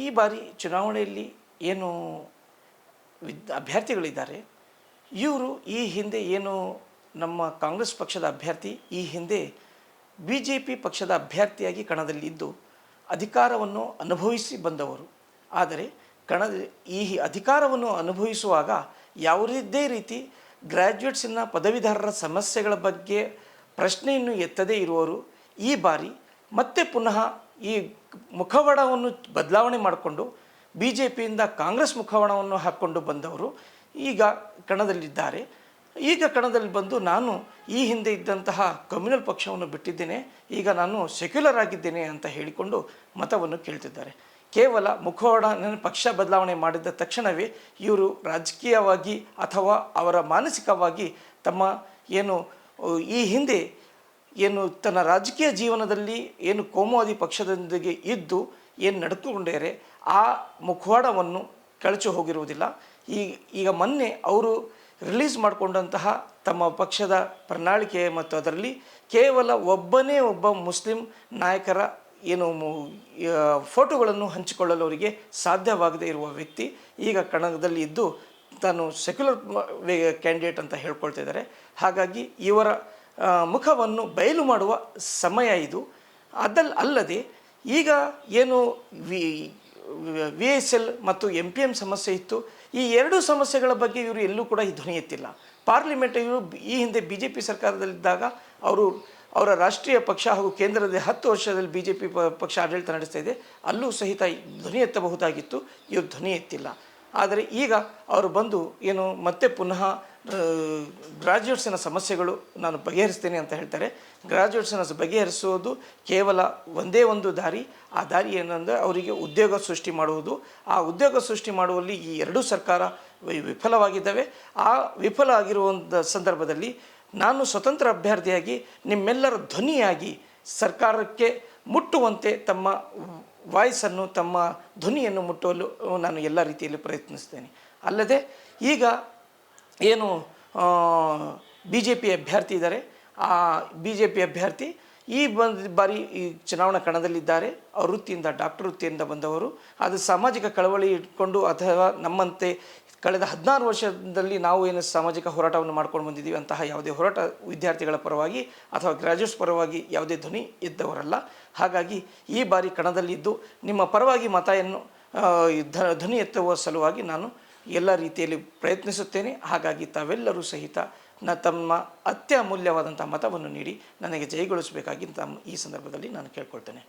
ಈ ಬಾರಿ ಚುನಾವಣೆಯಲ್ಲಿ ಏನು ಅಭ್ಯರ್ಥಿಗಳಿದ್ದಾರೆ, ಇವರು ಈ ಹಿಂದೆ ಏನು ನಮ್ಮ ಕಾಂಗ್ರೆಸ್ ಪಕ್ಷದ ಅಭ್ಯರ್ಥಿ ಈ ಹಿಂದೆ BJP ಪಕ್ಷದ ಅಭ್ಯರ್ಥಿಯಾಗಿ ಕಣದಲ್ಲಿದ್ದು ಅಧಿಕಾರವನ್ನು ಅನುಭವಿಸಿ ಬಂದವರು. ಆದರೆ ಈ ಅಧಿಕಾರವನ್ನು ಅನುಭವಿಸುವಾಗ ಯಾವುದೇ ರೀತಿ ಗ್ರ್ಯಾಜುಯೇಟ್ಸಿನ ಪದವೀಧರರ ಸಮಸ್ಯೆಗಳ ಬಗ್ಗೆ ಪ್ರಶ್ನೆಯನ್ನು ಎತ್ತದೇ ಇರುವವರು ಈ ಬಾರಿ ಮತ್ತೆ ಪುನಃ ಈ ಮುಖವಾಡವನ್ನು ಬದಲಾವಣೆ ಮಾಡಿಕೊಂಡು BJPಯಿಂದ ಕಾಂಗ್ರೆಸ್ ಮುಖವಾಡವನ್ನು ಹಾಕ್ಕೊಂಡು ಬಂದವರು ಈಗ ಕಣದಲ್ಲಿದ್ದಾರೆ. ಈಗ ಕಣದಲ್ಲಿ ಬಂದು ನಾನು ಈ ಹಿಂದೆ ಇದ್ದಂತಹ ಕಮ್ಯುನಲ್ ಪಕ್ಷವನ್ನು ಬಿಟ್ಟಿದ್ದೇನೆ, ಈಗ ನಾನು ಸೆಕ್ಯುಲರ್ ಆಗಿದ್ದೇನೆ ಅಂತ ಹೇಳಿಕೊಂಡು ಮತವನ್ನು ಕೇಳ್ತಿದ್ದಾರೆ. ಕೇವಲ ಮುಖವಾಡ ಪಕ್ಷ ಬದಲಾವಣೆ ಮಾಡಿದ ತಕ್ಷಣವೇ ಇವರು ರಾಜಕೀಯವಾಗಿ ಅಥವಾ ಅವರ ಮಾನಸಿಕವಾಗಿ ತಮ್ಮ ಏನು ಈ ಹಿಂದೆ ಏನು ತನ್ನ ರಾಜಕೀಯ ಜೀವನದಲ್ಲಿ ಏನು ಕೋಮುವಾದಿ ಪಕ್ಷದೊಂದಿಗೆ ಇದ್ದು ಏನು ನಡೆದುಕೊಂಡಿದ್ದಾರೆ ಆ ಮುಖವಾಡವನ್ನು ಕಳಚಿ ಹೋಗಿರುವುದಿಲ್ಲ. ಈಗ ಮೊನ್ನೆ ಅವರು ರಿಲೀಸ್ ಮಾಡಿಕೊಂಡಂತಹ ತಮ್ಮ ಪಕ್ಷದ ಪ್ರಣಾಳಿಕೆ ಮತ್ತು ಅದರಲ್ಲಿ ಕೇವಲ ಒಬ್ಬ ಮುಸ್ಲಿಂ ನಾಯಕರ ಏನು ಫೋಟೋಗಳನ್ನು ಹಂಚಿಕೊಳ್ಳಲು ಅವರಿಗೆ ಸಾಧ್ಯವಾಗದೇ ಇರುವ ವ್ಯಕ್ತಿ ಈಗ ಕಣದಲ್ಲಿ ಇದ್ದು ತಾನು ಸೆಕ್ಯುಲರ್ ಕ್ಯಾಂಡಿಡೇಟ್ ಅಂತ ಹೇಳ್ಕೊಳ್ತಿದ್ದಾರೆ. ಹಾಗಾಗಿ ಇವರ ಮುಖವನ್ನು ಬಯಲು ಮಾಡುವ ಸಮಯ ಇದು. ಅಲ್ಲದೆ ಈಗ ಏನು VSL ಮತ್ತು MPM ಸಮಸ್ಯೆ ಇತ್ತು, ಈ ಎರಡೂ ಸಮಸ್ಯೆಗಳ ಬಗ್ಗೆ ಇವರು ಎಲ್ಲೂ ಕೂಡ ಧ್ವನಿ ಎತ್ತಿಲ್ಲ. ಪಾರ್ಲಿಮೆಂಟ್ ಇವರು ಈ ಹಿಂದೆ BJP ಸರ್ಕಾರದಲ್ಲಿದ್ದಾಗ ಅವರ ರಾಷ್ಟ್ರೀಯ ಪಕ್ಷ ಹಾಗೂ ಕೇಂದ್ರದಲ್ಲಿ 10 ವರ್ಷದಲ್ಲಿ BJP ಪಕ್ಷ ಆಡಳಿತ ನಡೆಸ್ತಾ ಇದೆ, ಅಲ್ಲೂ ಸಹಿತ ಧ್ವನಿ ಎತ್ತಬಹುದಾಗಿತ್ತು, ಇವರು ಧ್ವನಿ ಎತ್ತಿಲ್ಲ. ಆದರೆ ಈಗ ಅವರು ಬಂದು ಏನು ಮತ್ತೆ ಪುನಃ ಗ್ರಾಜ್ಯುಯೇಟ್ಸಿನ ಸಮಸ್ಯೆಗಳು ನಾನು ಬಗೆಹರಿಸ್ತೇನೆ ಅಂತ ಹೇಳ್ತಾರೆ. ಗ್ರಾಜ್ಯುಯೇಟ್ಸಿನ ಬಗೆಹರಿಸುವುದು ಕೇವಲ ಒಂದೇ ಒಂದು ದಾರಿ. ಆ ದಾರಿ ಏನಂದರೆ ಅವರಿಗೆ ಉದ್ಯೋಗ ಸೃಷ್ಟಿ ಮಾಡುವುದು. ಆ ಉದ್ಯೋಗ ಸೃಷ್ಟಿ ಮಾಡುವಲ್ಲಿ ಈ ಎರಡೂ ಸರ್ಕಾರ ವಿಫಲವಾಗಿದ್ದಾವೆ. ಆ ವಿಫಲ ಆಗಿರುವಂಥ ಸಂದರ್ಭದಲ್ಲಿ ನಾನು ಸ್ವತಂತ್ರ ಅಭ್ಯರ್ಥಿಯಾಗಿ ನಿಮ್ಮೆಲ್ಲರ ಧ್ವನಿಯಾಗಿ ಸರ್ಕಾರಕ್ಕೆ ಮುಟ್ಟುವಂತೆ ತಮ್ಮ ವಾಯ್ಸನ್ನು ತಮ್ಮ ಧ್ವನಿಯನ್ನು ಮುಟ್ಟಲು ನಾನು ಎಲ್ಲ ರೀತಿಯಲ್ಲಿ ಪ್ರಯತ್ನಿಸ್ತೇನೆ. ಅಲ್ಲದೆ ಈಗ ಏನು BJP ಅಭ್ಯರ್ಥಿ ಇದ್ದಾರೆ, ಆ BJP ಅಭ್ಯರ್ಥಿ ಈ ಬಾರಿ ಈ ಚುನಾವಣಾ ಕಣದಲ್ಲಿದ್ದಾರೆ. ಅವ್ರ ವೃತ್ತಿಯಿಂದ ಡಾಕ್ಟರ್ ವೃತ್ತಿಯಿಂದ ಬಂದವರು. ಅದು ಸಾಮಾಜಿಕ ಕಳವಳಿ ಇಟ್ಕೊಂಡು ಅಥವಾ ನಮ್ಮಂತೆ ಕಳೆದ 16 ವರ್ಷದಲ್ಲಿ ನಾವು ಏನು ಸಾಮಾಜಿಕ ಹೋರಾಟವನ್ನು ಮಾಡ್ಕೊಂಡು ಬಂದಿದ್ದೀವಿ ಅಂತಹ ಯಾವುದೇ ಹೋರಾಟ ವಿದ್ಯಾರ್ಥಿಗಳ ಪರವಾಗಿ ಅಥವಾ ಗ್ರ್ಯಾಜುಯೇಟ್ಸ್ ಪರವಾಗಿ ಯಾವುದೇ ಧ್ವನಿ ಇದ್ದವರಲ್ಲ. ಹಾಗಾಗಿ ಈ ಬಾರಿ ಕಣದಲ್ಲಿದ್ದು ನಿಮ್ಮ ಪರವಾಗಿ ಮತವನ್ನು ಧ್ವನಿ ಎತ್ತುವ ಸಲುವಾಗಿ ನಾನು ಎಲ್ಲ ರೀತಿಯಲ್ಲಿ ಪ್ರಯತ್ನಿಸುತ್ತೇನೆ. ಹಾಗಾಗಿ ತಾವೆಲ್ಲರೂ ಸಹಿತ ತಮ್ಮ ಅತ್ಯಮೂಲ್ಯವಾದಂಥ ಮತವನ್ನು ನೀಡಿ ನನಗೆ ಜಯಗೊಳಿಸಬೇಕಾಗಿ ಈ ಸಂದರ್ಭದಲ್ಲಿ ನಾನು ಕೇಳ್ಕೊಳ್ತೇನೆ.